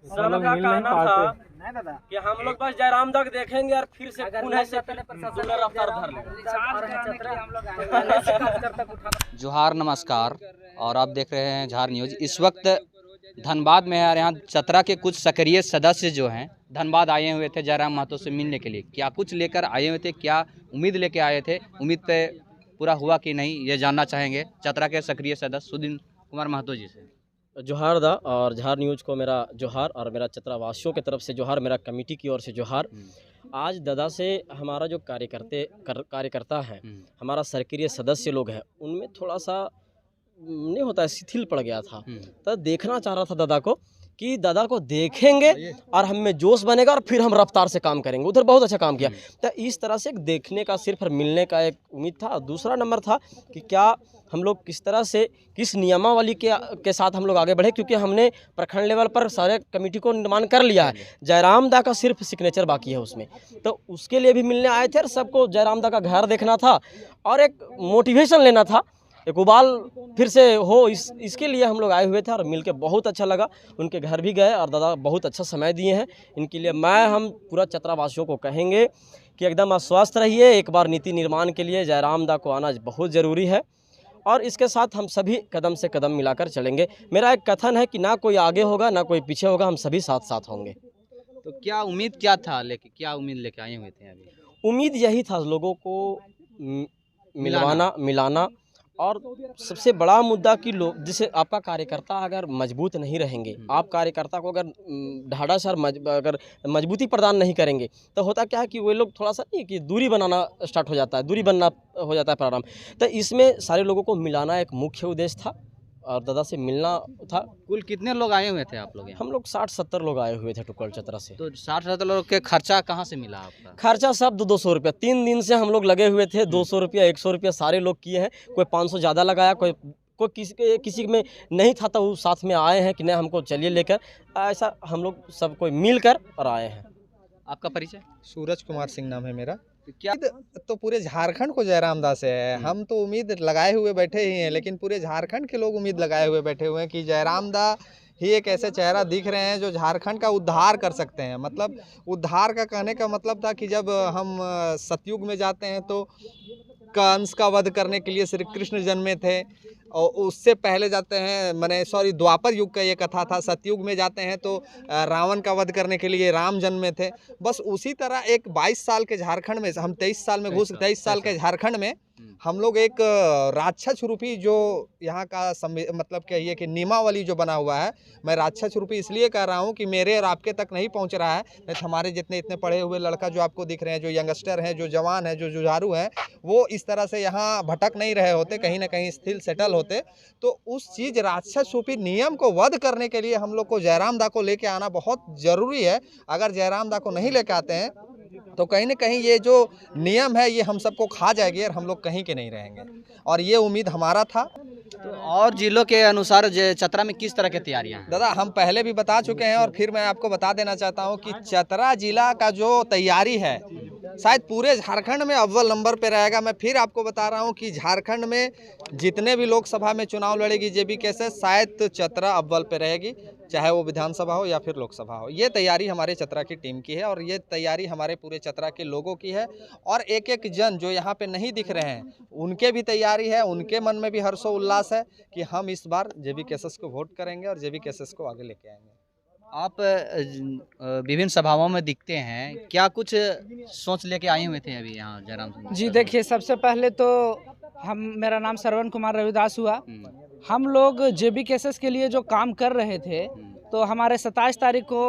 सबका कहना था कि हम लोग बस जयराम तक देखेंगे और फिर से पुनः से रफ्तार धर लेंगे। जोहार, नमस्कार। और आप देख रहे हैं झार न्यूज़। इस वक्त धनबाद में है और यहाँ चतरा के कुछ सक्रिय सदस्य जो हैं धनबाद आए हुए थे जयराम महतो से मिलने के लिए। क्या कुछ लेकर आए हुए थे, क्या उम्मीद लेके आए थे, उम्मीद पे पूरा हुआ कि नहीं, ये जानना चाहेंगे चतरा के सक्रिय सदस्य सुदीन कुमार महतो जी से। जोहार दा और झार न्यूज़ को मेरा जोहार और मेरा चतरा वासियों की तरफ से जोहार, मेरा कमेटी की ओर से जोहार। आज दादा से हमारा जो कार्यकर्ता है, हमारा सक्रिय सदस्य लोग हैं, उनमें थोड़ा सा नहीं होता, शिथिल पड़ गया था। तो देखना चाह रहा था दादा को कि दादा को देखेंगे और हम में जोश बनेगा और फिर हम रफ्तार से काम करेंगे। उधर बहुत अच्छा काम किया, तो इस तरह से देखने का सिर्फ मिलने का एक उम्मीद था। दूसरा नंबर था कि क्या हम लोग किस तरह से किस नियमावली के साथ हम लोग आगे बढ़े, क्योंकि हमने प्रखंड लेवल पर सारे कमेटी को निर्माण कर लिया है। जयराम दा का सिर्फ सिग्नेचर बाकी है उसमें, तो उसके लिए भी मिलने आए थे और सबको जयराम दा का घर देखना था और एक मोटिवेशन लेना था, एक उबाल फिर से हो, इसके लिए हम लोग आए हुए थे और मिलके बहुत अच्छा लगा। उनके घर भी गए और दादा बहुत अच्छा समय दिए हैं। इनके लिए हम पूरा चतरा वासियों को कहेंगे कि एकदम स्वस्थ रहिए। एक बार नीति निर्माण के लिए जयराम दा को आना बहुत ज़रूरी है और इसके साथ हम सभी कदम से कदम मिलाकर चलेंगे। मेरा एक कथन है कि ना कोई आगे होगा ना कोई पीछे होगा, हम सभी साथ साथ होंगे। तो क्या उम्मीद क्या था, क्या उम्मीद लेके आए हुए थे अभी? उम्मीद यही था लोगों को मिलाना और सबसे बड़ा मुद्दा कि लोग, जैसे आपका कार्यकर्ता अगर मजबूत नहीं रहेंगे, आप कार्यकर्ता को अगर ढाढ़स और अगर मजबूती प्रदान नहीं करेंगे, तो होता क्या है कि वे लोग थोड़ा सा नहीं कि दूरी बनाना स्टार्ट हो जाता है, दूरी बनना हो जाता है प्रारंभ। तो इसमें सारे लोगों को मिलाना एक मुख्य उद्देश्य था और दादा से मिलना था। कुल कितने लोग आए हुए थे आप लोग यहाँ? हम लोग 60-70 लोग आए हुए थे टुकड़ चतरा से। तो 60-70 लोग के खर्चा कहाँ से मिला आपका? खर्चा सब 200 रुपया, 3 दिन से हम लोग लगे हुए थे। 200 रुपया 100 रुपया सारे लोग किए हैं। कोई 500 ज़्यादा लगाया, कोई किसी में नहीं था तो वो साथ में आए हैं कि नहीं हमको चलिए लेकर। ऐसा हम लोग सब कोई मिलकर और आए हैं। आपका परिचय? सूरज कुमार सिंह नाम है मेरा। क्या तो पूरे झारखंड को जयराम दास से है। हम तो उम्मीद लगाए हुए बैठे ही हैं, लेकिन पूरे झारखंड के लोग उम्मीद लगाए हुए बैठे हुए हैं कि जयराम दा ही एक ऐसे चेहरा दिख रहे हैं जो झारखंड का उद्धार कर सकते हैं। मतलब उद्धार का कहने का मतलब था कि जब हम सतयुग में जाते हैं तो कंस का वध करने के लिए श्री कृष्ण जन्मे थे, और उससे पहले जाते हैं द्वापर युग का ये कथा था। सतयुग में जाते हैं तो रावण का वध करने के लिए राम जन्मे थे। बस उसी तरह एक 22 साल के झारखंड में, हम 23 साल में 23 साल के झारखंड में हम लोग एक राक्षस रूपी जो यहाँ का मतलब कहिए कि नियमावली जो बना हुआ है, मैं राक्षस रूपी इसलिए कह रहा हूँ कि मेरे और आपके तक नहीं पहुँच रहा है। नहीं तो हमारे जितने इतने पढ़े हुए लड़का जो आपको दिख रहे हैं, जो यंगस्टर हैं, जो जवान हैं, जो जुझारू हैं, वो इस तरह से यहाँ भटक नहीं रहे होते, कहीं ना कहीं स्थिर सेटल होते। तो उस चीज़ राक्षस रूपी नियम को वध करने के लिए हम लोग को जयराम दा को लेके आना बहुत ज़रूरी है। अगर जयराम दा को नहीं लेके आते हैं तो कहीं ना कहीं ये जो नियम है ये हम सबको खा जाएगी और हम लोग कहीं के नहीं रहेंगे, और ये उम्मीद हमारा था। तो और जिलों के अनुसार चतरा में किस तरह की तैयारियां हैं? दादा हम पहले भी बता चुके हैं और फिर मैं आपको बता देना चाहता हूं कि चतरा जिला का जो तैयारी है शायद पूरे झारखंड में अव्वल नंबर पे रहेगा। मैं फिर आपको बता रहा हूं कि झारखंड में जितने भी लोकसभा में चुनाव लड़ेगी जेबी कैसे, शायद चतरा अव्वल पे रहेगी, चाहे वो विधानसभा हो या फिर लोकसभा हो। ये तैयारी हमारे चतरा की टीम की है और ये तैयारी हमारे पूरे चतरा के लोगों की है। और एक एक जन जो यहाँ पे नहीं दिख रहे हैं उनके भी तैयारी है, उनके मन में भी हर्षोल्लास है कि हम इस बार जेबी कैसेस को वोट करेंगे और जेबी कैसेस को आगे लेके आएंगे। आप विभिन्न सभाओं में दिखते हैं, क्या कुछ सोच लेके आए हुए थे अभी यहाँ जयराम सिंह? जी देखिए, सबसे पहले तो मेरा नाम श्रवण कुमार रविदास हुआ। हम लोग जेबी केसेस के लिए जो काम कर रहे थे, तो हमारे 27 तारीख को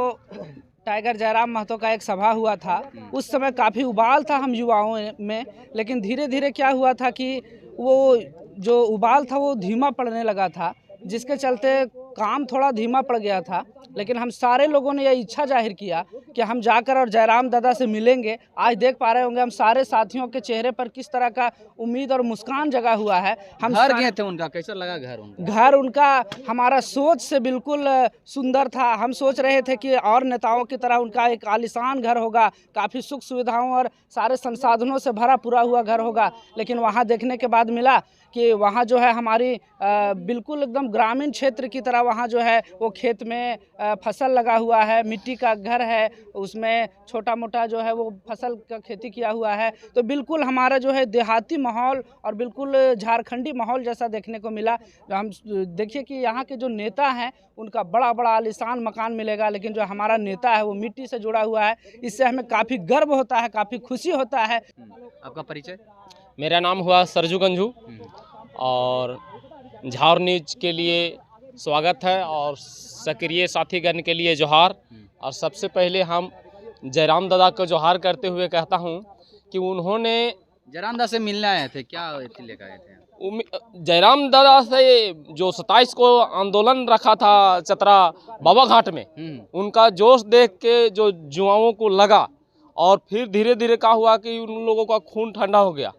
टाइगर जयराम महतो का एक सभा हुआ था। उस समय काफ़ी उबाल था हम युवाओं में, लेकिन धीरे धीरे क्या हुआ था कि वो जो उबाल था वो धीमा पड़ने लगा था, जिसके चलते काम थोड़ा धीमा पड़ गया था। लेकिन हम सारे लोगों ने यह इच्छा जाहिर किया कि हम जाकर और जयराम दादा से मिलेंगे। आज देख पा रहे होंगे हम सारे साथियों के चेहरे पर किस तरह का उम्मीद और मुस्कान जगा हुआ है। हम घर गए थे उनका, कैसा लगा घर उनका? घर उनका हमारा सोच से बिल्कुल सुंदर था। हम सोच रहे थे कि और नेताओं की तरह उनका एक आलीशान घर होगा, काफ़ी सुख सुविधाओं और सारे संसाधनों से भरा पूरा हुआ घर होगा, लेकिन वहाँ देखने के बाद मिला कि वहाँ जो है हमारी बिल्कुल एकदम ग्रामीण क्षेत्र की तरह वहाँ जो है वो खेत में फसल लगा हुआ है, मिट्टी का घर है, उसमें छोटा मोटा जो है वो फसल का खेती किया हुआ है। तो बिल्कुल हमारा जो है देहाती माहौल और बिल्कुल झारखंडी माहौल जैसा देखने को मिला। हम देखिए कि यहाँ के जो नेता हैं उनका बड़ा बड़ा आलीशान मकान मिलेगा, लेकिन जो हमारा नेता है वो मिट्टी से जुड़ा हुआ है। इससे हमें काफ़ी गर्व होता है, काफ़ी खुशी होता है। आपका परिचय? मेरा नाम हुआ सरजू गंजू और झार न्यूज के लिए स्वागत है और सक्रिय साथीगण के लिए जोहार। और सबसे पहले हम जयराम दादा को जोहार करते हुए कहता हूं कि उन्होंने जयराम दादा से मिलने आए थे, क्या लेकर आए थे? जयराम दादा से जो 27 को आंदोलन रखा था चतरा बाबा घाट में, उनका जोश देख के जो युवाओं को लगा और फिर धीरे धीरे क्या हुआ कि उन लोगों का खून ठंडा हो गया।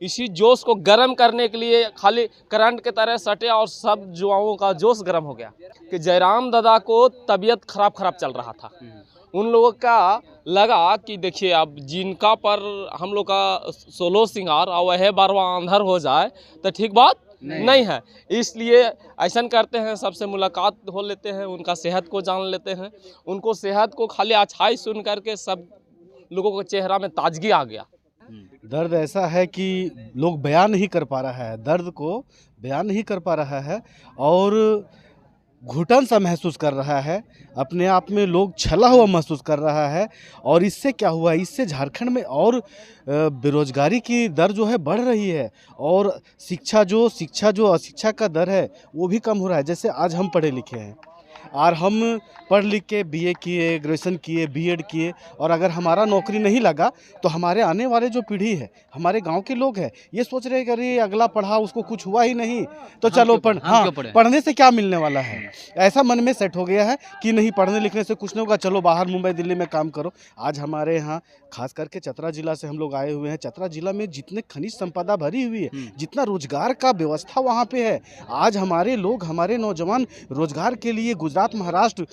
इसी जोश को गर्म करने के लिए खाली करंट के तरह सटे और सब युवाओं का जोश गर्म हो गया कि जयराम दादा को तबीयत खराब चल रहा था। उन लोगों का लगा कि देखिए अब जिनका पर हम लोग का 16 सिंगार और वह 12वां अंधर हो जाए तो ठीक बात नहीं है। इसलिए ऐसा करते हैं, सबसे मुलाकात हो लेते हैं, उनका सेहत को जान लेते हैं। उनको सेहत को खाली अच्छाई सुन करके सब लोगों के चेहरा में ताजगी आ गया। दर्द ऐसा है कि लोग बयान नहीं कर पा रहा है, दर्द को बयान नहीं कर पा रहा है और घुटन सा महसूस कर रहा है, अपने आप में लोग छला हुआ महसूस कर रहा है। और इससे क्या हुआ, इससे झारखंड में और बेरोजगारी की दर जो है बढ़ रही है और शिक्षा जो अशिक्षा का दर है वो भी कम हो रहा है। जैसे आज हम पढ़े लिखे हैं और हम पढ़ लिख के बीए किए, ग्रेजुएशन किए, बीएड किए और अगर हमारा नौकरी नहीं लगा तो हमारे आने वाले जो पीढ़ी है, हमारे गांव के लोग हैं, ये सोच रहे हैं कि अरे अगला पढ़ा उसको कुछ हुआ ही नहीं तो चलो पढ़ने से क्या मिलने वाला है। ऐसा मन में सेट हो गया है कि नहीं पढ़ने लिखने से कुछ नहीं होगा, चलो बाहर मुंबई दिल्ली में काम करो। आज हमारे यहाँ खास करके चतरा जिला से हम लोग आए हुए हैं। चतरा जिला में जितने खनिज संपदा भरी हुई है, जितना रोजगार का व्यवस्था वहाँ पे है, आज हमारे लोग, हमारे नौजवान रोजगार के लिए गुजरात, महाराष्ट्र,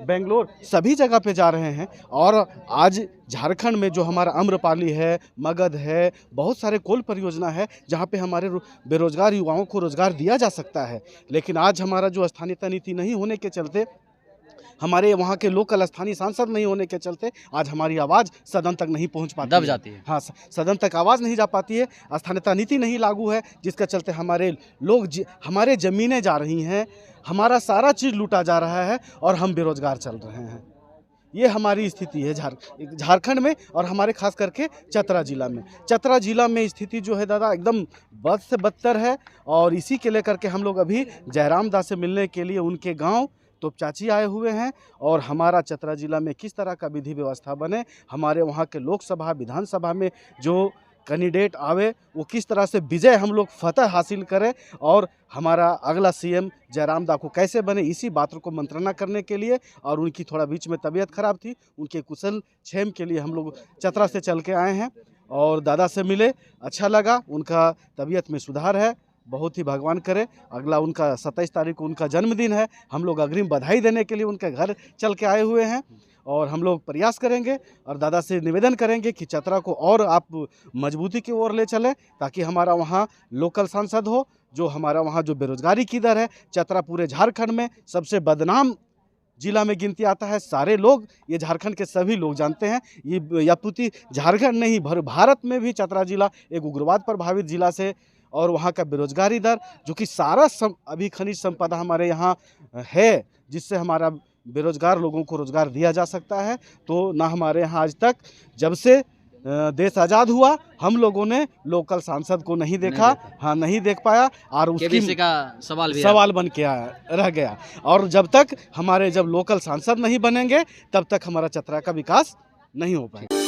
बेंगलोर सभी जगह पे जा रहे हैं। और आज झारखंड में जो हमारा आम्रपाली है, मगध है, बहुत सारे कोल परियोजना है जहाँ पे हमारे बेरोजगार युवाओं को रोजगार दिया जा सकता है। लेकिन आज हमारा जो स्थानीयता नीति नहीं होने के चलते, हमारे वहाँ के लोकल स्थानीय सांसद नहीं होने के चलते आज हमारी आवाज़ सदन तक नहीं पहुँच पाती, दब जाती है। हाँ, सदन तक आवाज़ नहीं जा पाती है। स्थानीयता नीति नहीं लागू है, जिसके चलते हमारे लोग हमारे ज़मीनें जा रही हैं, हमारा सारा चीज़ लूटा जा रहा है और हम बेरोजगार चल रहे हैं। ये हमारी स्थिति है झारखंड में और हमारे खास करके चतरा जिला में। चतरा जिला में स्थिति जो है दादा एकदम बद से बदतर है और इसी के लेकर के हम लोग अभी जयराम दास से मिलने के लिए उनके गाँव तो चाची आए हुए हैं और हमारा चतरा जिला में किस तरह का विधि व्यवस्था बने, हमारे वहाँ के लोकसभा विधानसभा में जो कैंडिडेट आवे वो किस तरह से विजय हम लोग फतह हासिल करें और हमारा अगला सीएम जयराम दा को कैसे बने, इसी बात को मंत्रणा करने के लिए। और उनकी थोड़ा बीच में तबीयत खराब थी, उनके कुशल क्षेम के लिए हम लोग चतरा से चल के आए हैं और दादा से मिले, अच्छा लगा। उनका तबीयत में सुधार है, बहुत ही भगवान करे। अगला उनका 27 तारीख को उनका जन्मदिन है, हम लोग अग्रिम बधाई देने के लिए उनके घर चल के आए हुए हैं और हम लोग प्रयास करेंगे और दादा से निवेदन करेंगे कि चतरा को और आप मजबूती की ओर ले चलें ताकि हमारा वहाँ लोकल सांसद हो। जो हमारा वहाँ जो बेरोजगारी की दर है, चतरा पूरे झारखंड में सबसे बदनाम जिला में गिनती आता है। सारे लोग, ये झारखंड के सभी लोग जानते हैं, ये यापूर्ति झारखंड नहीं भारत में भी चतरा जिला एक उग्रवाद प्रभावित जिला से और वहाँ का बेरोजगारी दर जो कि सारा अभी खनिज संपदा हमारे यहाँ है जिससे हमारा बेरोजगार लोगों को रोजगार दिया जा सकता है। तो ना हमारे यहाँ आज तक जब से देश आज़ाद हुआ हम लोगों ने लोकल सांसद को नहीं देखा, हाँ नहीं देख पाया और उसकी का सवाल बन के रह गया। और जब तक हमारे लोकल सांसद नहीं बनेंगे तब तक हमारा चतरा का विकास नहीं हो पाएगा।